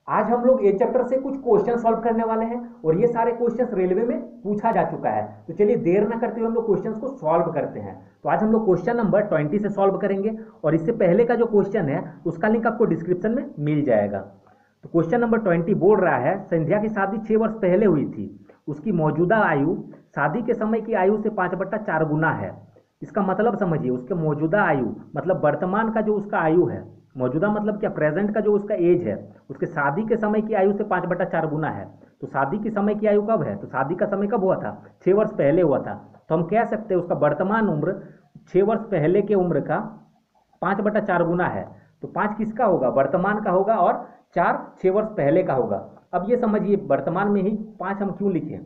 आज हम लोग ए चैप्टर से कुछ क्वेश्चन सॉल्व करने वाले हैं और ये सारे क्वेश्चंस रेलवे में पूछा जा चुका है। तो चलिए देर ना करते हुए हम लोग क्वेश्चंस को सॉल्व करते हैं। तो आज हम लोग क्वेश्चन नंबर 20 से सॉल्व करेंगे और इससे पहले का जो क्वेश्चन है उसका लिंक आपको डिस्क्रिप्शन में मिल जाएगा। तो क्वेश्चन नंबर 20 बोल रहा है, संध्या की शादी 6 वर्ष पहले हुई थी। उसकी मौजूदा आयु शादी के समय की आयु से 5/4 गुना है। इसका मतलब समझिए, उसके मौजूदा आयु मतलब वर्तमान का जो उसका आयु है, मौजूदा मतलब क्या, प्रेजेंट का जो उसका एज है, उसके शादी के समय की आयु से 5/4 गुना है। तो शादी के समय की आयु कब है, तो शादी का समय कब हुआ था, 6 वर्ष पहले हुआ था। तो हम कह सकते हैं उसका वर्तमान उम्र 6 वर्ष पहले के उम्र का 5/4 गुना है। तो 5 किसका होगा, वर्तमान का होगा, और 4 6 वर्ष पहले का होगा। अब ये समझिए वर्तमान में ही 5 हम क्यों लिखे,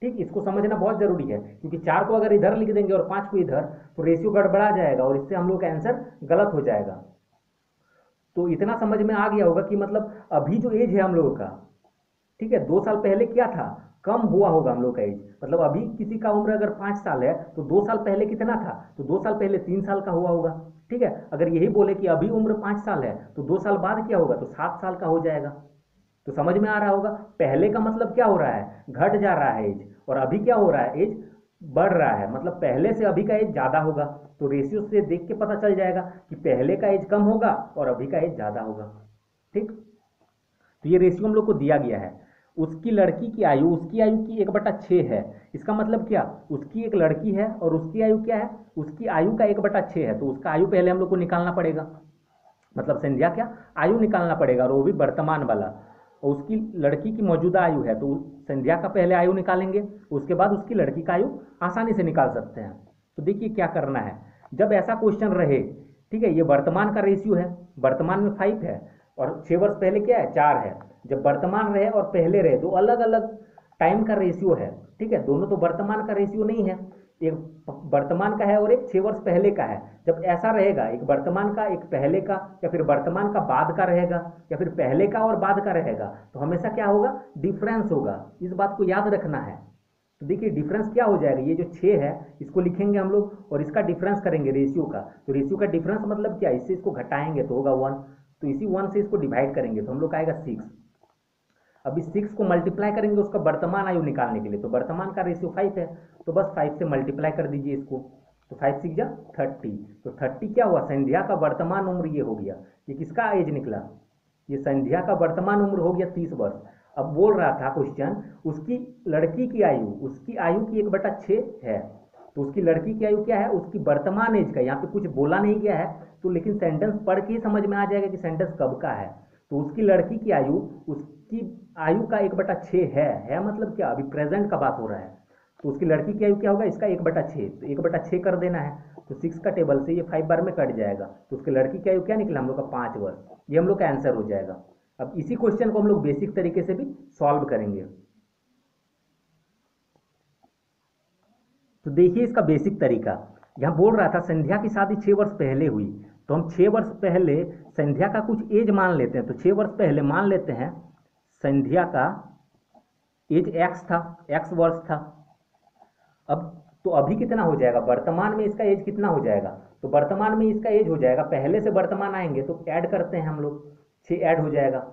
ठीक, इसको समझना बहुत जरूरी है, क्योंकि 4 को अगर इधर लिख देंगे और 5 को इधर तो रेशियो गड़बड़ा जाएगा और इससे हम लोग का आंसर गलत हो जाएगा। तो इतना समझ में आ गया होगा कि मतलब अभी जो एज है हम लोगों का, ठीक है, 2 साल पहले क्या था, कम हुआ होगा हम लोग का एज। मतलब अभी किसी का उम्र अगर 5 साल है तो 2 साल पहले कितना था, तो 2 साल पहले 3 साल का हुआ होगा। ठीक है, अगर यही बोले कि अभी उम्र 5 साल है तो 2 साल बाद क्या होगा, तो 7 साल का हो जाएगा। तो समझ में आ रहा होगा, पहले का मतलब क्या हो रहा है, घट जा रहा है एज, और अभी क्या हो रहा है, एज बढ़ रहा है, मतलब पहले से अभी का एज ज्यादा होगा। तो रेशियो से देख के पता चल जाएगा कि पहले का एज कम होगा और अभी का एज ज्यादा होगा। ठीक, तो ये रेशियो हम लोग को दिया गया है। उसकी लड़की की आयु उसकी आयु की 1/6 है। इसका मतलब क्या, उसकी एक लड़की है और उसकी आयु क्या है, उसकी आयु का 1/6 है। तो उसका आयु पहले हम लोग को निकालना पड़ेगा, मतलब संध्या क्या, आयु निकालना पड़ेगा, और वो भी वर्तमान वाला। और उसकी लड़की की मौजूदा आयु है तो संध्या का पहले आयु निकालेंगे, उसके बाद उसकी लड़की का आयु आसानी से निकाल सकते हैं। तो देखिए क्या करना है, जब ऐसा क्वेश्चन रहे, ठीक है, ये वर्तमान का रेशियो है, वर्तमान में 5 है और 6 वर्ष पहले क्या है, 4 है। जब वर्तमान रहे और पहले रहे, दो अलग अलग टाइम का रेशियो है, ठीक है, दोनों तो वर्तमान का रेशियो नहीं है, एक वर्तमान का है और एक 6 वर्ष पहले का है। जब ऐसा रहेगा, एक वर्तमान का एक पहले का, या फिर वर्तमान का बाद का रहेगा, या फिर पहले का और बाद का रहेगा, तो हमेशा क्या होगा, डिफरेंस होगा। इस बात को याद रखना है। तो देखिए डिफरेंस क्या हो जाएगा, ये जो 6 है इसको लिखेंगे हम लोग और इसका डिफरेंस करेंगे रेशियो का। तो रेशियो का डिफरेंस मतलब क्या, इससे इसको घटाएंगे तो होगा 1, तो इसी 1 से इसको डिवाइड करेंगे तो हम लोग का आएगा 6। अब इस 6 को मल्टीप्लाई करेंगे उसका वर्तमान आयु निकालने के लिए, तो वर्तमान का रेशियो 5 है, तो बस 5 से मल्टीप्लाई कर दीजिए इसको। तो 5 6 जा 30, तो 30 क्या हुआ, संध्या का वर्तमान उम्र ये हो गया। ये किसका एज निकला, ये संध्या का वर्तमान उम्र हो गया 30 वर्ष। अब बोल रहा था क्वेश्चन, उसकी लड़की की आयु, उसकी आयु की 1/6 है। तो उसकी लड़की की आयु क्या है, उसकी वर्तमान एज का, यहाँ पे कुछ बोला नहीं गया है, तो लेकिन सेंटेंस पढ़ के ही समझ में आ जाएगा कि सेंटेंस कब का है। तो उसकी लड़की की आयु उसकी आयु का 1/6 है मतलब क्या, अभी प्रेजेंट का बात हो रहा है। तो उसकी लड़की की आयु क्या होगा, इसका 1/6, तो 1/6 कर देना है। तो 6 का टेबल से ये 5 बार में कट जाएगा, तो उसकी लड़की की आयु क्या निकला हम लोग का, 5 वर्ष। ये हम लोग का आंसर हो जाएगा। अब इसी क्वेश्चन को हम लोग बेसिक तरीके से भी सॉल्व करेंगे। तो देखिए इसका बेसिक तरीका, यहाँ बोल रहा था संध्या की शादी 6 वर्ष पहले हुई। तो हम 6 वर्ष पहले संध्या का कुछ एज मान लेते हैं, तो 6 वर्ष पहले मान लेते हैं संध्या का एज एक्स था, एक्स वर्ष था। अब तो अभी कितना हो जाएगा, वर्तमान में इसका एज कितना हो जाएगा, तो वर्तमान में इसका एज हो जाएगा, पहले से वर्तमान आएंगे तो ऐड करते हैं हम लोग, 6 ऐड हो जाएगा।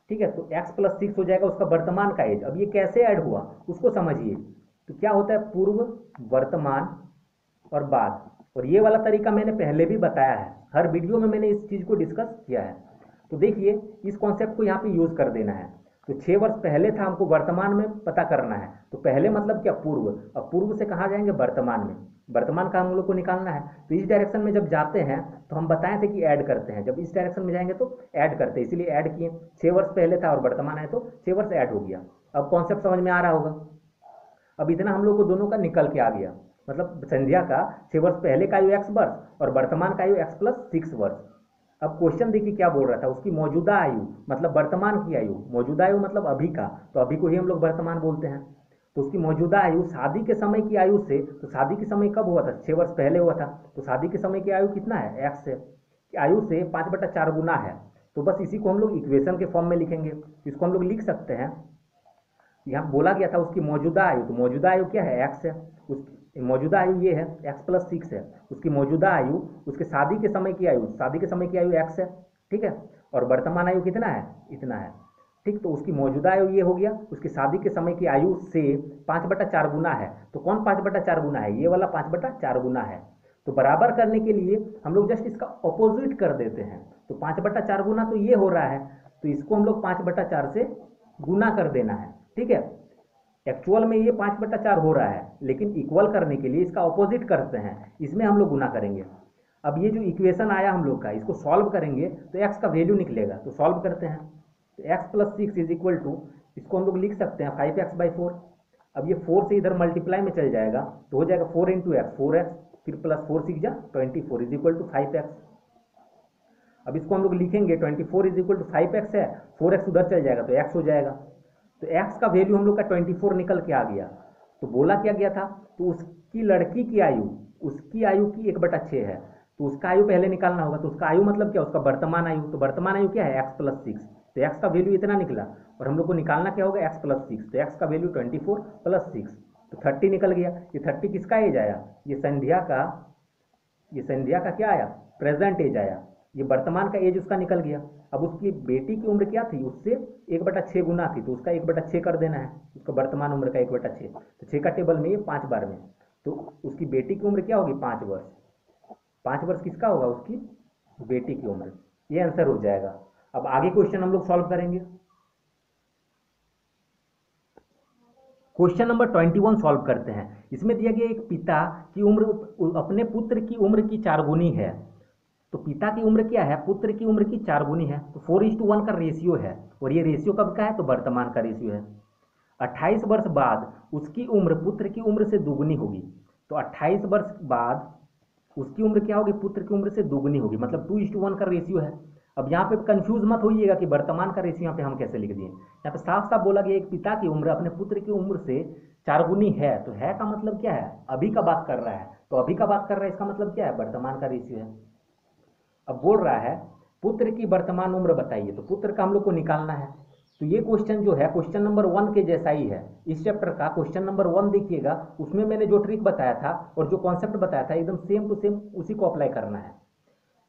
ठीक है, तो x + 6 हो जाएगा उसका वर्तमान का एज। अब ये कैसे ऐड हुआ उसको समझिए। तो क्या होता है, पूर्व, वर्तमान और बाद, और ये वाला तरीका मैंने पहले भी बताया है, हर वीडियो में मैंने इस चीज को डिस्कस किया है। तो देखिए इस कॉन्सेप्ट को यहाँ पे यूज कर देना है। तो 6 वर्ष पहले था, हमको वर्तमान में पता करना है, तो पहले मतलब क्या, पूर्व। अब पूर्व से कहाँ जाएंगे, वर्तमान में, वर्तमान का हम लोग को निकालना है। तो इस डायरेक्शन में जब जाते हैं तो हम बताए थे कि ऐड करते हैं, जब इस डायरेक्शन में जाएंगे तो ऐड करते हैं, इसीलिए ऐड किए। 6 वर्ष पहले था और वर्तमान है तो 6 वर्ष ऐड हो गया। अब कॉन्सेप्ट समझ में आ रहा होगा। अब इतना हम लोग को दोनों का निकल के आ गया, मतलब संध्या का 6 वर्ष पहले का आयु एक्स वर्ष और वर्तमान का आयु x + 6 वर्ष। अब क्वेश्चन देखिए क्या बोल रहा था, उसकी मौजूदा आयु मतलब वर्तमान की आयु, मौजूदा आयु मतलब अभी का, तो अभी को ही हम लोग वर्तमान बोलते हैं। तो उसकी मौजूदा आयु शादी के समय की आयु से, तो शादी के समय कब हुआ था, 6 वर्ष पहले हुआ था, तो शादी के समय की आयु कितना है, एक्स है, आयु से 5/4 गुना है। तो बस इसी को हम लोग इक्वेशन के फॉर्म में लिखेंगे। इसको हम लोग लिख सकते हैं, यहाँ बोला गया था उसकी मौजूदा आयु, तो मौजूदा आयु क्या है, एक्स है, उसकी मौजूदा आयु ये है, x + 6 है। उसकी मौजूदा आयु, उसके शादी के समय की आयु, शादी के समय की आयु एक्स है, ठीक है, और वर्तमान आयु कितना है, इतना है। ठीक, तो उसकी मौजूदा आयु ये हो गया, उसकी शादी के समय की आयु से 5/4 गुना है। तो कौन 5/4 गुना है? ये वाला 5/4 गुना है। तो बराबर करने के लिए हम लोग जस्ट इसका ऑपोजिट कर देते हैं। तो 5/4 गुना तो ये हो रहा है, तो इसको हम लोग 5/4 से गुना कर देना है। ठीक है, एक्चुअल में ये 5/4 हो रहा है, लेकिन इक्वल करने के लिए इसका ऑपोजिट करते हैं, इसमें हम लोग गुना करेंगे। अब ये जो इक्वेशन आया हम लोग का, इसको सॉल्व करेंगे तो एक्स का वैल्यू निकलेगा। तो सॉल्व करते हैं, तो X plus 6 is equal to, इसको हम लोग लिख सकते हैं 5x/4। अब ये 4 से इधर मल्टीप्लाई में चल जाएगा, तो हो जाएगा 4 × x 4x, फिर plus 4 6 24 is equal to 5x। अब इसको हम लोग लिखेंगे 24 इज इक्वल टू 5x है, 4x उधर चल जाएगा तो x हो जाएगा। तो x का वैल्यू हम लोग का 24 निकल के आ गया। तो बोला क्या गया था? तो उसकी लड़की की आयु, उसकी आयु की 1/6 है, तो उसका आयु पहले निकालना होगा। तो उसका आयु मतलब क्या? उसका वर्तमान आयु। तो वर्तमान आयु क्या है? x plus 6। तो x का वैल्यू इतना निकला, और हम लोग को निकालना क्या होगा? x plus 6। तो x का वैल्यू 24 प्लस 6, तो 30 निकल गया। ये 30 किसका एज आया? ये संध्या का क्या आया? प्रेजेंट एज आया। ये वर्तमान का एज उसका निकल गया। अब उसकी बेटी की उम्र क्या थी? उससे 1/6 गुना थी, तो उसका 1/6 कर देना है, उसका वर्तमान उम्र का 1/6। तो 6 का टेबल में ये 5 बार में, तो उसकी बेटी की उम्र क्या होगी? 5 वर्ष। 5 वर्ष किसका होगा? उसकी बेटी की उम्र। ये आंसर हो जाएगा। अब आगे क्वेश्चन हम लोग सॉल्व करेंगे। क्वेश्चन नंबर 21 सॉल्व करते हैं। इसमें दिया गया एक पिता की उम्र अपने पुत्र की उम्र की 4 गुनी है। तो पिता की उम्र क्या है? पुत्र की उम्र की 4 गुनी है। तो 4:1 का रेशियो है, और ये रेशियो कब का है? तो वर्तमान का रेशियो है। 28 वर्ष बाद उसकी उम्र पुत्र की उम्र से दुगुनी होगी। तो 28 वर्ष बाद उसकी उम्र क्या होगी? पुत्र की उम्र से दुगुनी होगी, मतलब 2:1 का रेशियो है। अब यहाँ पे कंफ्यूज मत होइएगा कि वर्तमान का रेशियो यहाँ पे हम कैसे लिख दिए। यहाँ पे साफ साफ बोला गया एक पिता की उम्र अपने पुत्र की उम्र से 4 गुनी है। तो है का मतलब क्या है? अभी का बात कर रहा है। तो अभी का बात कर रहा है, इसका मतलब क्या है? वर्तमान का रेशियो है। अब बोल रहा है पुत्र की वर्तमान उम्र बताइए, तो पुत्र का हम लोग को निकालना है। तो ये क्वेश्चन जो है क्वेश्चन नंबर 1 के जैसा ही है। इस चैप्टर का क्वेश्चन नंबर 1 देखिएगा, उसमें मैंने जो ट्रिक बताया था और जो कॉन्सेप्ट बताया था एकदम सेम टू सेम उसी को अप्लाई करना है।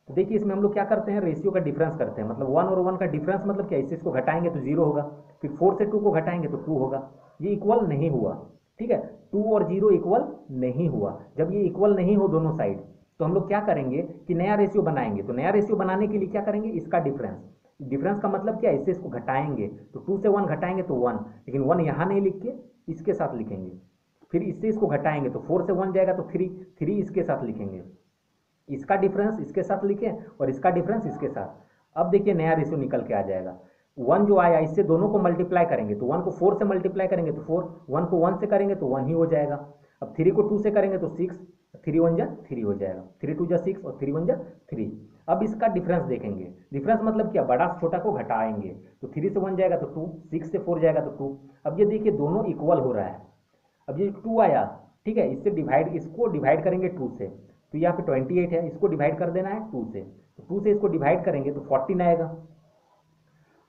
तो देखिए इसमें हम लोग क्या करते हैं? रेशियो का डिफरेंस करते हैं, मतलब 1 और 1 का डिफरेंस मतलब क्या? इससे इसको घटाएंगे तो 0 होगा, फिर 4 से 2 को घटाएंगे तो 2 होगा। ये इक्वल नहीं हुआ, ठीक है, 2 और 0 इक्वल नहीं हुआ। जब ये इक्वल नहीं हो दोनों साइड, तो हम लोग क्या करेंगे कि नया रेशियो बनाएंगे। तो नया रेशियो बनाने के लिए क्या करेंगे? इसका डिफरेंस। डिफरेंस का मतलब क्या है? इससे इसको घटाएंगे, तो 2 से 1 घटाएंगे तो 1, लेकिन 1 यहाँ नहीं लिख के इसके साथ लिखेंगे। फिर इससे इसको घटाएंगे तो 4 से 1 जाएगा तो 3 इसके साथ लिखेंगे। इसका डिफरेंस इसके साथ लिखें और इसका डिफरेंस इसके साथ। अब देखिए नया रेशियो निकल के आ जाएगा। 1 जो आया इससे दोनों को मल्टीप्लाई करेंगे, तो 1 को 4 से मल्टीप्लाई करेंगे तो 4, 1 को 1 से करेंगे तो 1 ही हो जाएगा। अब 3 को 2 से करेंगे तो 6, 3 1 जा 3 हो जाएगा, 3 2 जा 6 और 3 1 जा 3। अब इसका डिफरेंस देखेंगे। डिफरेंस मतलब क्या? बड़ा से छोटा को घटाएंगे, तो 3 से 1 जाएगा तो 2, 6 से 4 जाएगा तो 2। अब ये देखिए दोनों इक्वल हो रहा है। अब ये 2 आया, ठीक है, इसको डिवाइड करेंगे 2 से, तो यहाँ पे 28 है, इसको डिवाइड कर देना है 2 से, तो 2 से इसको डिवाइड करेंगे तो 14 आएगा।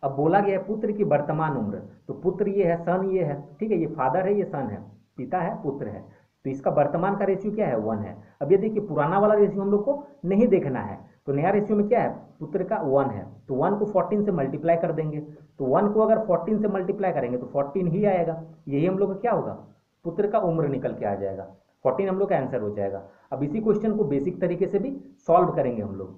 अब बोला गया है पुत्र की वर्तमान उम्र, तो पुत्र ये है, सन ये है, ठीक है, ये फादर है, ये सन है, पिता है, पुत्र है, तो इसका वर्तमान का रेशियो क्या है? 1 है। अब ये देखिए पुराना वाला रेशियो हम लोग को नहीं देखना है, तो नया रेशियो में क्या है? पुत्र का 1 है, तो 1 को 14 से मल्टीप्लाई कर देंगे, तो 1 को अगर 14 से मल्टीप्लाई करेंगे तो 14 ही आएगा। यही हम लोग का क्या होगा? पुत्र का उम्र निकल के आ जाएगा, 14 हम लोग का आंसर हो जाएगा। अब इसी क्वेश्चन को बेसिक तरीके से भी सॉल्व करेंगे हम लोग।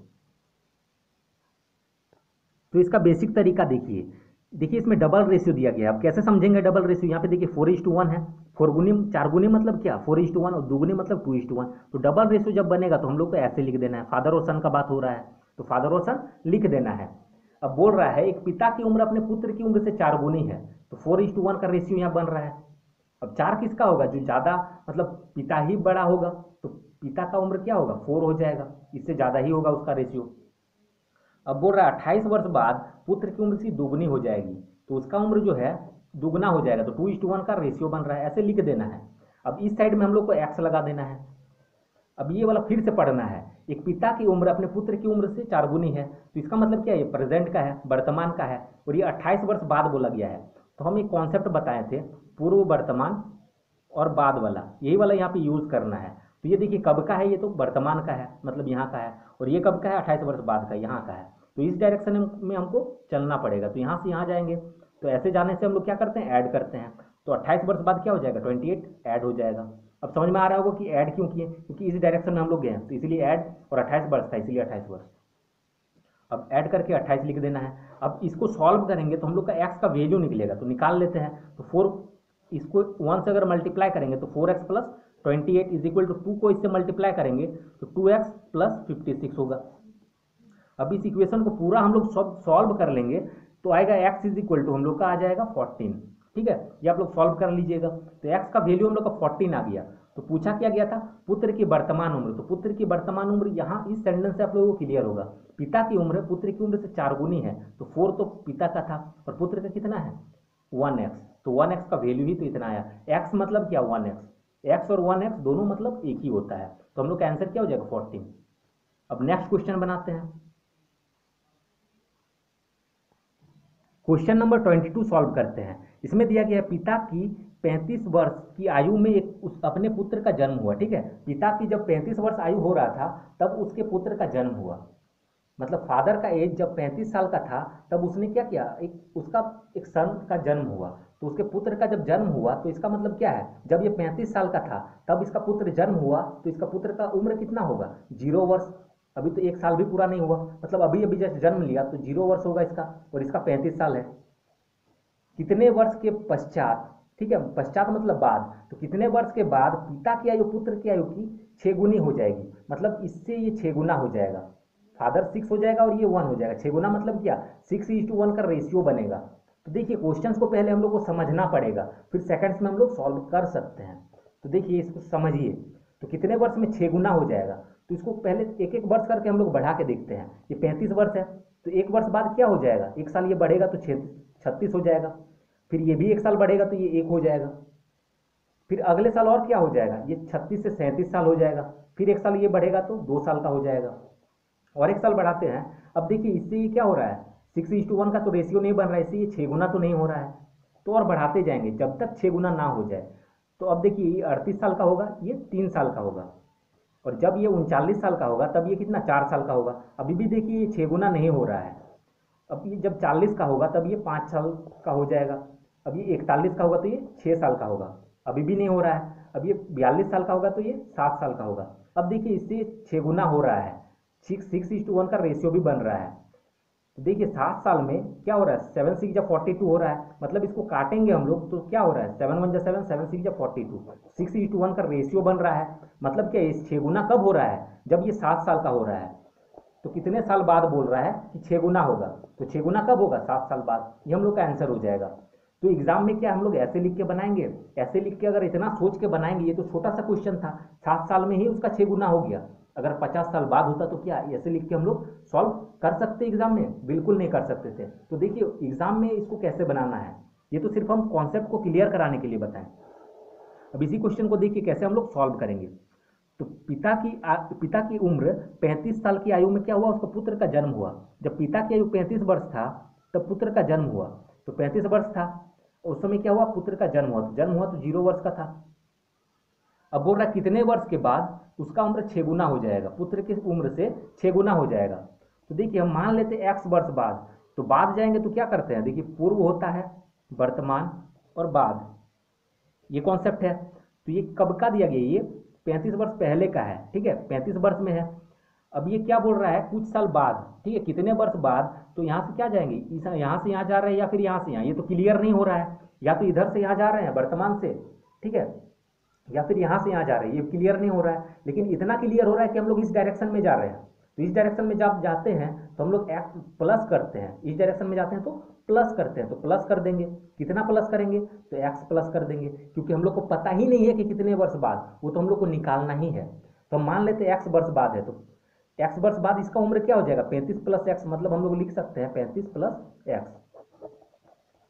तो इसका बेसिक तरीका देखिए इसमें डबल रेशियो दिया गया है। अब कैसे समझेंगे डबल रेशियो? यहाँ पे देखिए 4:1 है, 4 गुनी 4 गुनी मतलब क्या? 4:1, और 2 गुनी मतलब 2:1। तो डबल रेशियो जब बनेगा तो हम लोग को ऐसे लिख देना है। फादर और सन का बात हो रहा है, तो फादर और सन लिख देना है। अब बोल रहा है एक पिता की उम्र अपने पुत्र की उम्र से 4 गुनी है, तो 4:1 का रेशियो यहाँ बन रहा है। अब 4 किसका होगा? जो ज़्यादा, मतलब पिता ही बड़ा होगा, तो पिता का उम्र क्या होगा? 4 हो जाएगा, इससे ज़्यादा ही होगा उसका रेशियो। अब बोल रहा है 28 वर्ष बाद पुत्र की उम्र की दोगुनी हो जाएगी, तो उसका उम्र जो है दुगना हो जाएगा, तो 2:1 का रेशियो बन रहा है, ऐसे लिख देना है। अब इस साइड में हम लोग को एक्स लगा देना है। अब ये वाला फिर से पढ़ना है, एक पिता की उम्र अपने पुत्र की उम्र से 4 गुनी है, तो इसका मतलब क्या है? ये प्रेजेंट का है, वर्तमान का है, और ये 28 वर्ष बाद बोला गया है। तो हम एक कॉन्सेप्ट बताए थे, पूर्व, वर्तमान और बाद वाला, यही वाला यहाँ पे यूज करना है। तो ये देखिए कब का है? ये तो वर्तमान का है, मतलब यहाँ का है, और ये कब का है? 28 वर्ष बाद का, यहाँ का है। तो इस डायरेक्शन में हमको चलना पड़ेगा। तो यहाँ से यहाँ जाएंगे तो ऐसे जाने से हम लोग क्या करते हैं, ऐड करते हैं। तो 28 वर्ष बाद क्या हो जाएगा, 28 ऐड हो जाएगा। अब समझ में आ रहा होगा कि ऐड क्यों किए, क्योंकि इस डायरेक्शन में हम लोग गए हैं, तो इसलिए ऐड, और 28 वर्ष था इसलिए 28 वर्ष। अब ऐड करके 28 लिख देना है। अब इसको सॉल्व करेंगे तो हम लोग का एक्स का वैल्यू निकलेगा, तो निकाल लेते हैं। तो 4, इसको 1 से अगर मल्टीप्लाई करेंगे तो 4x plus 28 is equal to 2 को इससे मल्टीप्लाई करेंगे तो 2x प्लस 56 होगा। अब इस इक्वेशन को पूरा हम लोग सब सॉल्व कर लेंगे तो आएगा x इज इक्वल टू हम लोग का आ जाएगा 14। ठीक है, ये आप लोग सॉल्व कर लीजिएगा। तो x का वैल्यू हम लोग का 14 आ गया। तो पूछा क्या गया था, पुत्र की वर्तमान उम्र। तो पुत्र की वर्तमान उम्र यहाँ इस सेंटेंस से आप लोगों को क्लियर होगा। पिता की उम्र पुत्र की उम्र से 4 गुनी है, तो 4 तो पिता का था और पुत्र का कितना है 1x, तो 1x का वैल्यू ही तो इतना आया। x मतलब क्या 1x, x और 1x दोनों मतलब एक ही होता है, तो हम लोग का आंसर क्या हो जाएगा 14। अब नेक्स्ट क्वेश्चन बनाते हैं। क्वेश्चन नंबर 22 सॉल्व करते हैं। इसमें दिया गया है पिता की 35 वर्ष की आयु में एक अपने पुत्र का जन्म हुआ। ठीक है, पिता की जब 35 वर्ष आयु हो रहा था तब उसके पुत्र का जन्म हुआ। मतलब फादर का एज जब 35 साल का था तब उसने क्या किया, उसका एक सन का जन्म हुआ। तो उसके पुत्र का जब जन्म हुआ तो इसका मतलब क्या है, जब ये 35 साल का था तब इसका पुत्र जन्म हुआ, तो इसका पुत्र का उम्र कितना होगा 0 वर्ष। अभी तो 1 साल भी पूरा नहीं हुआ, मतलब अभी अभी जैसे जन्म लिया तो 0 वर्ष होगा इसका, और इसका 35 साल है। कितने वर्ष के पश्चात, ठीक है पश्चात मतलब बाद, तो कितने वर्ष के बाद पिता की आयु पुत्र की आयु की 6 गुनी हो जाएगी। मतलब इससे ये 6 गुना हो जाएगा, फादर 6 हो जाएगा और ये 1 हो जाएगा। 6 गुना मतलब क्या, 6:1 का रेशियो बनेगा। तो देखिए क्वेश्चंस को पहले हम लोग को समझना पड़ेगा, फिर सेकंड्स में हम लोग सॉल्व कर सकते हैं। तो देखिए इसको समझिए, तो कितने वर्ष में 6 गुना हो जाएगा, तो इसको पहले एक एक वर्ष करके हम लोग बढ़ा के देखते हैं। ये 35 वर्ष है, तो 1 वर्ष बाद क्या हो जाएगा, 1 साल ये बढ़ेगा तो 36 हो जाएगा। फिर ये भी 1 साल बढ़ेगा तो ये 1 हो जाएगा। फिर अगले साल और क्या हो जाएगा, ये 36 से 37 साल हो जाएगा। फिर 1 साल ये बढ़ेगा तो 2 साल का हो जाएगा, और 1 साल बढ़ाते हैं। अब देखिए इससे ये क्या हो रहा है, 6:1 का तो रेशियो नहीं बन रहा है, इससे ये 6 गुना तो नहीं हो रहा है। तो और बढ़ाते जाएंगे जब तक 6 गुना ना हो जाए। तो अब देखिए ये 38 साल का होगा, ये 3 साल का होगा, और जब ये 39 साल का होगा तब ये कितना 4 साल का होगा। अभी भी देखिए ये 6 गुना नहीं हो रहा है। अब ये जब 40 का होगा तब ये 5 साल का हो जाएगा। अब ये 41 का होगा तो ये 6 साल का होगा, अभी भी नहीं हो रहा है। अब ये 42 साल का होगा तो ये 7 साल का होगा। अब देखिए इससे 6 गुना हो रहा है, 6:1 का रेशियो भी बन रहा है। तो देखिए 7 साल में क्या हो रहा है, 7 6 जा 42 हो रहा है। मतलब इसको काटेंगे हम लोग तो क्या हो रहा है, 7 1 जा 7, 7 6 जा 42, 6:1 का रेशियो बन रहा है। मतलब क्या, ये 6 गुना कब हो रहा है, जब ये 7 साल का हो रहा है। तो कितने साल बाद बोल रहा है कि 6 गुना होगा, तो 6 गुना कब होगा 7 साल बाद। ये हम लोग का आंसर हो जाएगा। तो एग्जाम में क्या हम लोग ऐसे लिख के बनाएंगे, ऐसे लिख के अगर इतना सोच के बनाएंगे, ये तो छोटा सा क्वेश्चन था, 7 साल में ही उसका 6 गुना हो गया। अगर 50 साल बाद होता तो क्या ऐसे लिख के हम लोग सॉल्व कर सकते एग्जाम में, बिल्कुल नहीं कर सकते थे। तो देखिए एग्जाम में इसको कैसे बनाना है, ये तो सिर्फ हम कॉन्सेप्ट को क्लियर कराने के लिए बताएं। अब इसी क्वेश्चन को देखिए कैसे हम लोग सॉल्व करेंगे। तो पिता की उम्र 35 साल की आयु में क्या हुआ, उसका पुत्र का जन्म हुआ। जब पिता की आयु 35 वर्ष था तब पुत्र का जन्म हुआ। तो 35 वर्ष था उस समय क्या हुआ, पुत्र का जन्म हुआ। तो जन्म हुआ तो 0 वर्ष का था। अब बोल रहा कितने वर्ष के बाद उसका उम्र 6 गुना हो जाएगा, पुत्र की उम्र से 6 गुना हो जाएगा। तो देखिए हम मान लेते x वर्ष बाद, तो बाद जाएंगे तो क्या करते हैं, देखिए पूर्व होता है, वर्तमान और बाद, ये कॉन्सेप्ट है। तो ये कब का दिया गया, ये 35 वर्ष पहले का है, ठीक है 35 वर्ष में है। अब ये क्या बोल रहा है, कुछ साल बाद, ठीक है कितने वर्ष बाद, तो यहाँ से क्या जाएंगे, यहाँ से यहाँ जा रहे हैं या फिर यहाँ से यहाँ, ये तो क्लियर नहीं हो रहा है। या तो इधर से यहाँ जा रहे हैं वर्तमान से, ठीक है, या फिर यहाँ से यहाँ जा रहे हैं, ये क्लियर नहीं हो रहा है। लेकिन इतना क्लियर हो रहा है कि हम लोग इस डायरेक्शन में जा रहे हैं। तो इस डायरेक्शन में जब जाते हैं तो हम लोग एक्स प्लस करते हैं, इस डायरेक्शन में जाते हैं तो प्लस करते हैं, तो प्लस कर देंगे। कितना प्लस करेंगे, तो एक्स प्लस कर देंगे, क्योंकि हम लोग को पता ही नहीं है कि कितने वर्ष बाद, वो तो हम लोग को निकालना ही है। तो हम मान लेते हैं एक्स वर्ष बाद है, तो एक्स वर्ष बाद इसका उम्र क्या हो जाएगा 35 प्लस एक्स, मतलब हम लोग लिख सकते हैं 35 प्लस एक्स।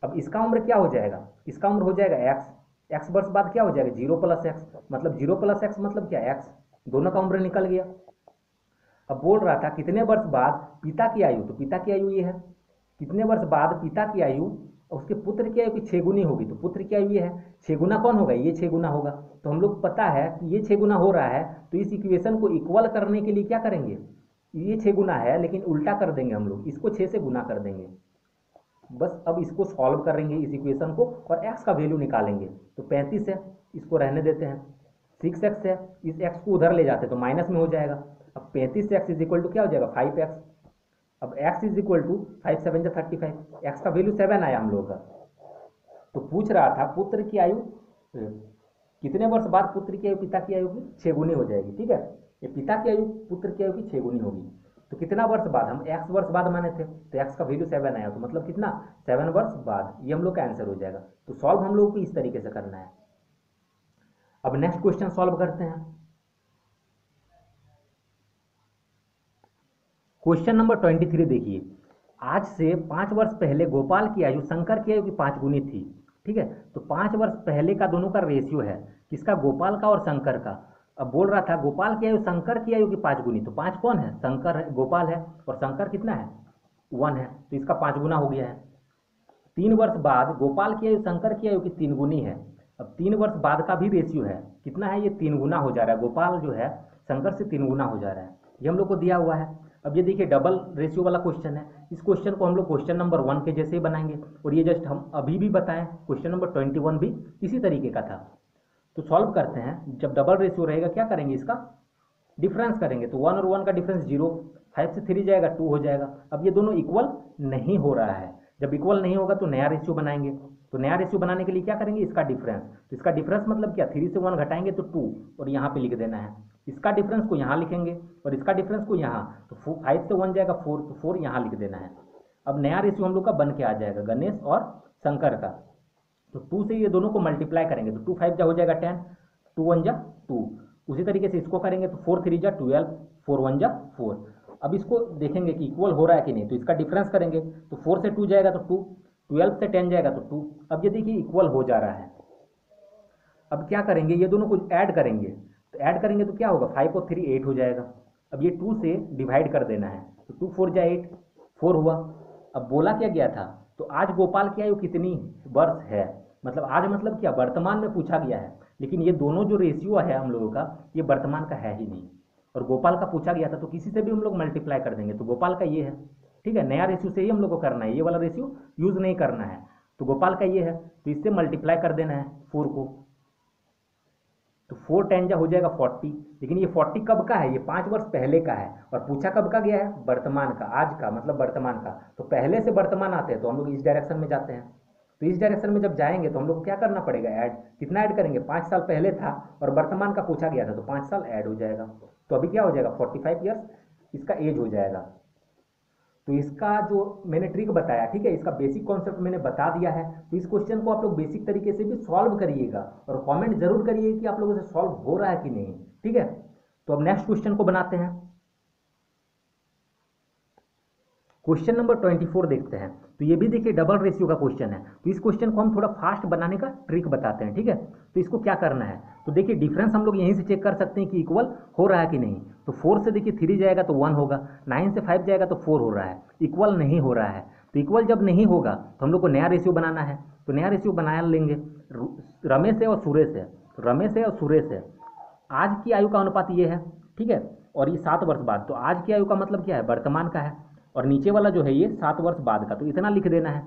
अब इसका उम्र क्या हो जाएगा, इसका उम्र हो जाएगा एक्स, एक्स वर्ष बाद क्या हो जाएगा 0 प्लस एक्स, मतलब 0 प्लस एक्स मतलब क्या एक्स, दोनों का उम्र निकल गया। अब बोल रहा था कितने वर्ष बाद पिता की आयु, तो पिता की आयु ये है, कितने वर्ष बाद पिता की आयु उसके पुत्र की आयु की 6 गुनी होगी, तो पुत्र की आयु ये है, 6 गुना कौन होगा, ये 6 गुना होगा। तो हम लोग पता है कि ये 6 गुना हो रहा है, तो इस इक्वेशन को इक्वल करने के लिए क्या करेंगे, ये 6 गुना है लेकिन उल्टा कर देंगे हम लोग, इसको 6 से गुना कर देंगे। बस अब इसको सॉल्व करेंगे इस इक्वेशन को और x का वैल्यू निकालेंगे। तो 35 है, इसको रहने देते हैं। 6x है, इस x को उधर ले जाते हैं तो माइनस में हो जाएगा। अब 35x इज इक्वल टू क्या हो जाएगा 5x। अब x इज इक्वल टू 5 7 जा 35, x का वैल्यू 7 आया हम लोगों का। तो पूछ रहा था पुत्र की आयु कितने वर्ष बाद पुत्र की आयु पिता की आयु की 6 गुनी हो जाएगी। ठीक है, ये पिता की आयु पुत्र की आयु की 6 गुनी होगी। तो कितना वर्ष बाद, हम x वर्ष बाद माने थे तो x का वैल्यू 7 आया, तो मतलब कितना 7 वर्ष बाद, ये हम लोग का आंसर हो जाएगा। तो सॉल्व हम लोग को इस तरीके से करना है। अब नेक्स्ट क्वेश्चन सॉल्व करते हैं। क्वेश्चन नंबर 23 देखिए, आज से 5 वर्ष पहले गोपाल की आयु शंकर की आयु की 5 गुनी थी। ठीक है, तो 5 वर्ष पहले का दोनों का रेशियो है, किसका, गोपाल का और शंकर का। अब बोल रहा था गोपाल की आयु शंकर की आयु की 5 गुनी, तो 5 कौन है, शंकर है, गोपाल है, और शंकर कितना है 1 है, तो इसका 5 गुना हो गया है। 3 वर्ष बाद गोपाल की आयु शंकर की आयु की 3 गुनी है। अब 3 वर्ष बाद का भी रेशियो है, कितना है, ये 3 गुना हो जा रहा है, गोपाल जो है शंकर से 3 गुना हो जा रहा है, ये हम लोग को दिया हुआ है। अब ये देखिए डबल रेशियो वाला क्वेश्चन है, इस क्वेश्चन को हम लोग क्वेश्चन नंबर 1 के जैसे ही बनाएंगे, और ये जस्ट हम अभी भी बताएं क्वेश्चन नंबर 21 भी इसी तरीके का था। तो सॉल्व करते हैं, जब डबल रेशियो रहेगा क्या करेंगे, इसका डिफरेंस करेंगे, तो 1 और 1 का डिफरेंस 0, 5 से 3 जाएगा 2 हो जाएगा। अब ये दोनों इक्वल नहीं हो रहा है, जब इक्वल नहीं होगा तो नया रेशियो बनाएंगे। तो नया रेशियो बनाने के लिए क्या करेंगे, इसका डिफरेंस, तो इसका डिफरेंस मतलब क्या, 3 से 1 घटाएंगे तो 2, और यहाँ पे लिख देना है। इसका डिफरेंस को यहाँ लिखेंगे और इसका डिफरेंस को यहाँ, तो 5 से 1 जाएगा 4, तो 4 यहाँ लिख देना है। अब नया रेशियो हम लोग का बन के आ जाएगा गणेश और शंकर का। तो 2 से ये दोनों को मल्टीप्लाई करेंगे तो 2 5 जा हो जाएगा 10, 2 1 जा 2। उसी तरीके से इसको करेंगे तो 4 3 जा 12, 4 1 जा 4। अब इसको देखेंगे कि इक्वल हो रहा है कि नहीं, तो इसका डिफरेंस करेंगे तो 4 से 2 जाएगा तो 2, 12 से 10 जाएगा तो 2। अब ये देखिए इक्वल हो जा रहा है। अब क्या करेंगे, ये दोनों को ऐड करेंगे, तो ऐड करेंगे तो क्या होगा, 5 और 3 8 हो जाएगा। अब ये 2 से डिवाइड कर देना है, तो 2 4 जा 8, 4 हुआ। अब बोला क्या गया था, तो आज गोपाल की आयु कितनी वर्ष है, मतलब आज मतलब क्या, वर्तमान में पूछा गया है, लेकिन ये दोनों जो रेशियो है हम लोगों का ये वर्तमान का है ही नहीं, और गोपाल का पूछा गया था, तो किसी से भी हम लोग मल्टीप्लाई कर देंगे, तो गोपाल का ये है। ठीक है, नया रेशियो से ही हम लोग को करना है, ये वाला रेशियो यूज नहीं करना है। तो गोपाल का ये है, तो इससे मल्टीप्लाई कर देना है 4 को, तो 4 10 जा हो जाएगा 40। लेकिन ये 40 कब का है, ये 5 वर्ष पहले का है, और पूछा कब का गया है, वर्तमान का, आज का मतलब वर्तमान का। तो पहले से वर्तमान आते हैं तो हम लोग इस डायरेक्शन में जाते हैं, तो इस डायरेक्शन में जब जाएंगे तो हम लोग को क्या करना पड़ेगा, ऐड, कितना ऐड करेंगे, 5 साल पहले था और वर्तमान का पूछा गया था, तो 5 साल ऐड हो जाएगा। तो अभी क्या हो जाएगा 45 ईयर्स इसका एज हो जाएगा। तो इसका जो मैंने ट्रिक बताया, ठीक है, इसका बेसिक कॉन्सेप्ट मैंने बता दिया है। तो इस क्वेश्चन को आप लोग बेसिक तरीके से भी सॉल्व करिएगा और कमेंट जरूर करिए कि आप लोगों से सॉल्व हो रहा है कि नहीं। ठीक है, तो अब नेक्स्ट क्वेश्चन को बनाते हैं। क्वेश्चन नंबर 24 देखते हैं। तो ये भी देखिए डबल रेशियो का क्वेश्चन है, तो इस क्वेश्चन को हम थोड़ा फास्ट बनाने का ट्रिक बताते हैं। ठीक है, तो इसको क्या करना है, तो देखिए डिफरेंस हम लोग यहीं से चेक कर सकते हैं कि इक्वल हो रहा है कि नहीं। तो 4 से देखिए 3 जाएगा तो 1 होगा, 9 से 5 जाएगा तो 4 हो रहा है, इक्वल नहीं हो रहा है। तो इक्वल जब नहीं होगा तो हम लोग को नया रेशियो बनाना है, तो नया रेशियो बना लेंगे। रमेश है और सुरेश है, तो रमेश है और सुरेश है, आज की आयु का अनुपात ये है। ठीक है, और ये 7 वर्ष बाद, तो आज की आयु का मतलब क्या है, वर्तमान का है, और नीचे वाला जो है ये 7 वर्ष बाद का, तो इतना लिख देना है।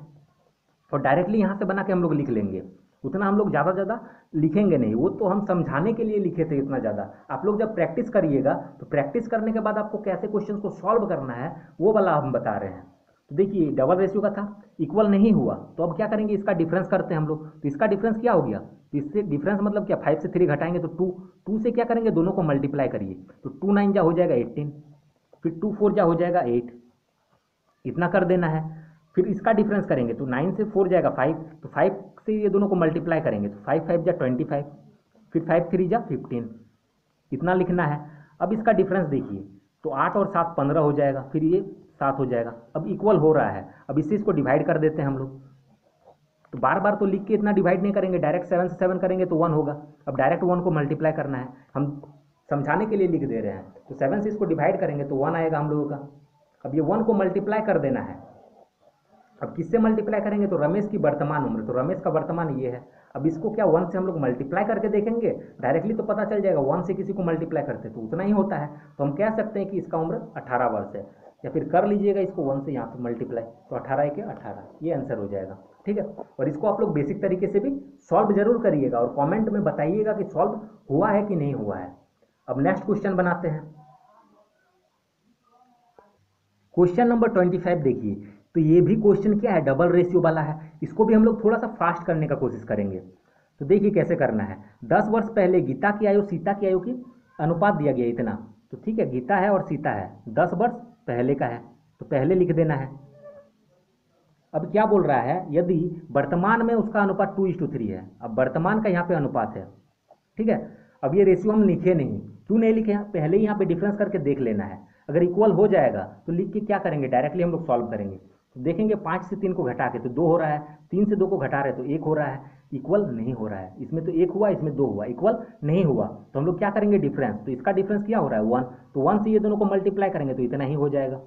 और डायरेक्टली यहाँ से बना के हम लोग लिख लेंगे, उतना हम लोग ज़्यादा लिखेंगे नहीं, वो तो हम समझाने के लिए लिखे थे इतना ज़्यादा। आप लोग जब प्रैक्टिस करिएगा तो प्रैक्टिस करने के बाद आपको कैसे क्वेश्चन को सॉल्व करना है वो वाला हम बता रहे हैं। तो देखिए डबल रेशियो का था, इक्वल नहीं हुआ, तो अब क्या करेंगे, इसका डिफरेंस करते हैं हम लोग। तो इसका डिफरेंस क्या हो गया, तो इससे डिफरेंस मतलब क्या, 5 से 3 घटाएंगे तो 2, 2 से क्या करेंगे, दोनों को मल्टीप्लाई करिए, तो 2 9 जा हो जाएगा 18, फिर 2 4 जा हो जाएगा 8, इतना कर देना है। फिर इसका डिफरेंस करेंगे तो 9 से 4 जाएगा 5, तो 5 से ये दोनों को मल्टीप्लाई करेंगे तो 5 5 जा 25, फिर 5 3 जा 15, इतना लिखना है। अब इसका डिफरेंस देखिए, तो 8 और 7 15 हो जाएगा, फिर ये 7 हो जाएगा। अब इक्वल हो रहा है, अब इससे इसको डिवाइड कर देते हैं हम लोग। तो बार बार तो लिख के इतना डिवाइड नहीं करेंगे, डायरेक्ट 7 से 7 करेंगे तो 1 होगा। अब डायरेक्ट 1 को मल्टीप्लाई करना है, हम समझाने के लिए लिख दे रहे हैं। तो 7 से इसको डिवाइड करेंगे तो 1 आएगा हम लोगों का। अब ये 1 को मल्टीप्लाई कर देना है। अब किससे मल्टीप्लाई करेंगे, तो रमेश की वर्तमान उम्र, तो रमेश का वर्तमान ये है। अब इसको क्या 1 से हम लोग मल्टीप्लाई करके देखेंगे, डायरेक्टली तो पता चल जाएगा, 1 से किसी को मल्टीप्लाई करते तो उतना ही होता है। तो हम कह सकते हैं कि इसका उम्र 18 वर्ष है। या फिर कर लीजिएगा इसको 1 से यहाँ पे मल्टीप्लाई, तो 18 के 18, ये आंसर हो जाएगा। ठीक है, और इसको आप लोग बेसिक तरीके से भी सॉल्व जरूर करिएगा और कमेंट में बताइएगा कि सॉल्व हुआ है कि नहीं हुआ है। अब नेक्स्ट क्वेश्चन बनाते हैं। क्वेश्चन नंबर 25 देखिए, तो ये भी क्वेश्चन क्या है, डबल रेशियो वाला है। इसको भी हम लोग थोड़ा सा फास्ट करने का कोशिश करेंगे। तो देखिए कैसे करना है। 10 वर्ष पहले गीता की आयु सीता की आयु की अनुपात दिया गया इतना, तो ठीक है, गीता है और सीता है, 10 वर्ष पहले का है, तो पहले लिख देना है। अब क्या बोल रहा है, यदि वर्तमान में उसका अनुपात 2:3 है। अब वर्तमान का यहाँ पे अनुपात है, ठीक है। अब ये रेशियो हम लिखे नहीं, क्यों नहीं लिखे हैं, पहले ही यहाँ पे डिफरेंस करके देख लेना है। अगर इक्वल हो जाएगा तो लिख के क्या करेंगे, डायरेक्टली हम लोग सॉल्व करेंगे। तो देखेंगे 5 से 3 को घटा के तो 2 हो रहा है, 3 से 2 को घटा रहे तो 1 हो रहा है, इक्वल नहीं हो रहा है। इसमें तो 1 हुआ, इसमें 2 हुआ, इक्वल नहीं हुआ। तो हम लोग क्या करेंगे, डिफरेंस, तो इसका डिफरेंस क्या हो रहा है 1, तो 1 से ये दोनों को मल्टीप्लाई करेंगे तो इतना ही हो जाएगा।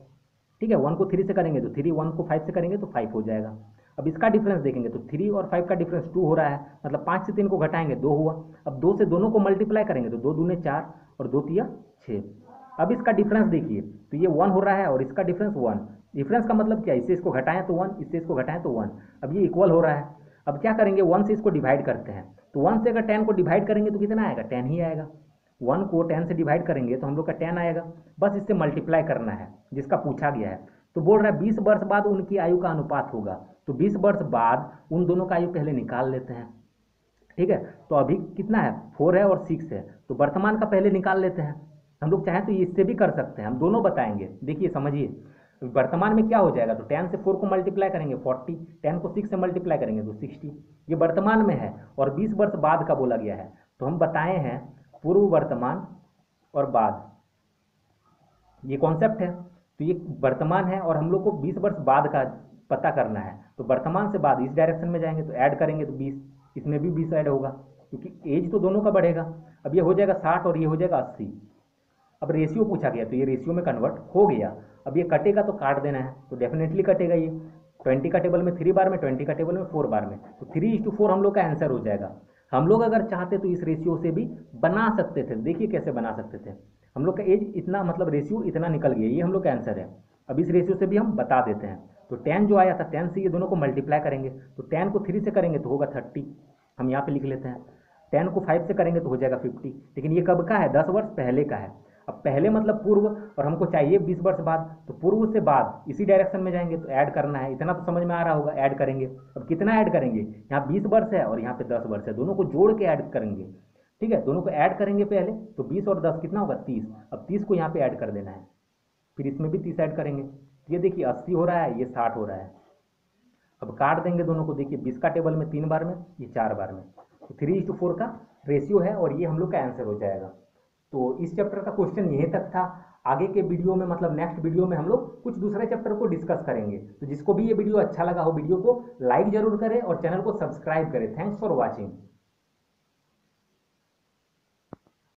ठीक है, 1 को 3 से करेंगे तो 3, 1 को 5 से करेंगे तो 5 हो जाएगा। अब इसका डिफरेंस देखेंगे तो 3 और 5 का डिफरेंस 2 हो रहा है, मतलब 5 से 3 को घटाएंगे 2 हुआ। अब 2 से दोनों को मल्टीप्लाई करेंगे तो 2 दूने 4 और 2 तिया 6। अब इसका डिफरेंस देखिए, तो ये 1 हो रहा है और इसका डिफरेंस 1। डिफरेंस का मतलब क्या है, इससे इसको घटाएं तो 1, इससे इसको घटाएं तो 1। अब ये इक्वल हो रहा है। अब क्या करेंगे, 1 से इसको डिवाइड करते हैं, तो 1 से अगर 10 को डिवाइड करेंगे तो कितना आएगा, 10 ही आएगा। 1 को 10 से डिवाइड करेंगे तो हम लोग का 10 आएगा। बस इससे मल्टीप्लाई करना है जिसका पूछा गया है। तो बोल रहा है 20 वर्ष बाद उनकी आयु का अनुपात होगा, तो 20 वर्ष बाद उन दोनों का आयु पहले निकाल लेते हैं। ठीक है, तो अभी कितना है, 4 है और 6 है, तो वर्तमान का पहले निकाल लेते हैं। हम लोग चाहें तो इससे भी कर सकते हैं, हम दोनों बताएंगे। देखिए समझिए, वर्तमान में क्या हो जाएगा, तो 10 से 4 को मल्टीप्लाई करेंगे 40, 10 को 6 से मल्टीप्लाई करेंगे तो 60। ये वर्तमान में है और 20 वर्ष बाद का बोला गया है, तो हम बताए हैं पूर्व, वर्तमान और बाद, ये कॉन्सेप्ट है। तो ये वर्तमान है और हम लोग को 20 वर्ष बाद का पता करना है, तो वर्तमान से बाद इस डायरेक्शन में जाएंगे तो ऐड करेंगे तो 20, इसमें भी 20 ऐड होगा क्योंकि एज तो दोनों का बढ़ेगा। अब ये हो जाएगा 60 और ये हो जाएगा 80। अब रेशियो पूछा गया तो ये रेशियो में कन्वर्ट हो गया। अब ये कटेगा तो काट देना है, तो डेफिनेटली कटेगा। ये 20 का टेबल में 3 बार में, 20 का टेबल में 4 बार में, तो 3:4 हम लोग का आंसर हो जाएगा। हम लोग अगर चाहते तो इस रेशियो से भी बना सकते थे। देखिए कैसे बना सकते थे, हम लोग का एज इतना, मतलब रेशियो इतना निकल गया, ये हम लोग का आंसर है। अब इस रेशियो से भी हम बता देते हैं। तो 10 जो आया था, 10 से ये दोनों को मल्टीप्लाई करेंगे, तो 10 को 3 से करेंगे तो होगा 30, हम यहाँ पे लिख लेते हैं। 10 को 5 से करेंगे तो हो जाएगा 50। लेकिन ये कब का है, 10 वर्ष पहले का है। अब पहले मतलब पूर्व, और हमको चाहिए 20 वर्ष बाद, तो पूर्व से बाद इसी डायरेक्शन में जाएंगे तो ऐड करना है। इतना तो समझ में आ रहा होगा, ऐड करेंगे। अब कितना ऐड करेंगे, यहाँ 20 वर्ष है और यहाँ पे 10 वर्ष है, दोनों को जोड़ के ऐड करेंगे। ठीक है, दोनों को ऐड करेंगे पहले, तो 20 और 10 कितना होगा, 30। अब 30 को यहाँ पे ऐड कर देना है, फिर इसमें भी 30 ऐड करेंगे। ये देखिए 80 हो रहा है, ये 60 हो रहा है। अब काट देंगे दोनों को, देखिए 20 का टेबल में 3 बार में, ये 4 बार में, तो 3:4 का रेशियो है और ये हम लोग का आंसर हो जाएगा। तो इस चैप्टर का क्वेश्चन यहीं तक था। आगे के वीडियो में, मतलब नेक्स्ट वीडियो में हम लोग कुछ दूसरे चैप्टर को डिस्कस करेंगे। तो जिसको भी ये वीडियो अच्छा लगा हो, वीडियो को लाइक जरूर करें और चैनल को सब्सक्राइब करें। Thanks for watching.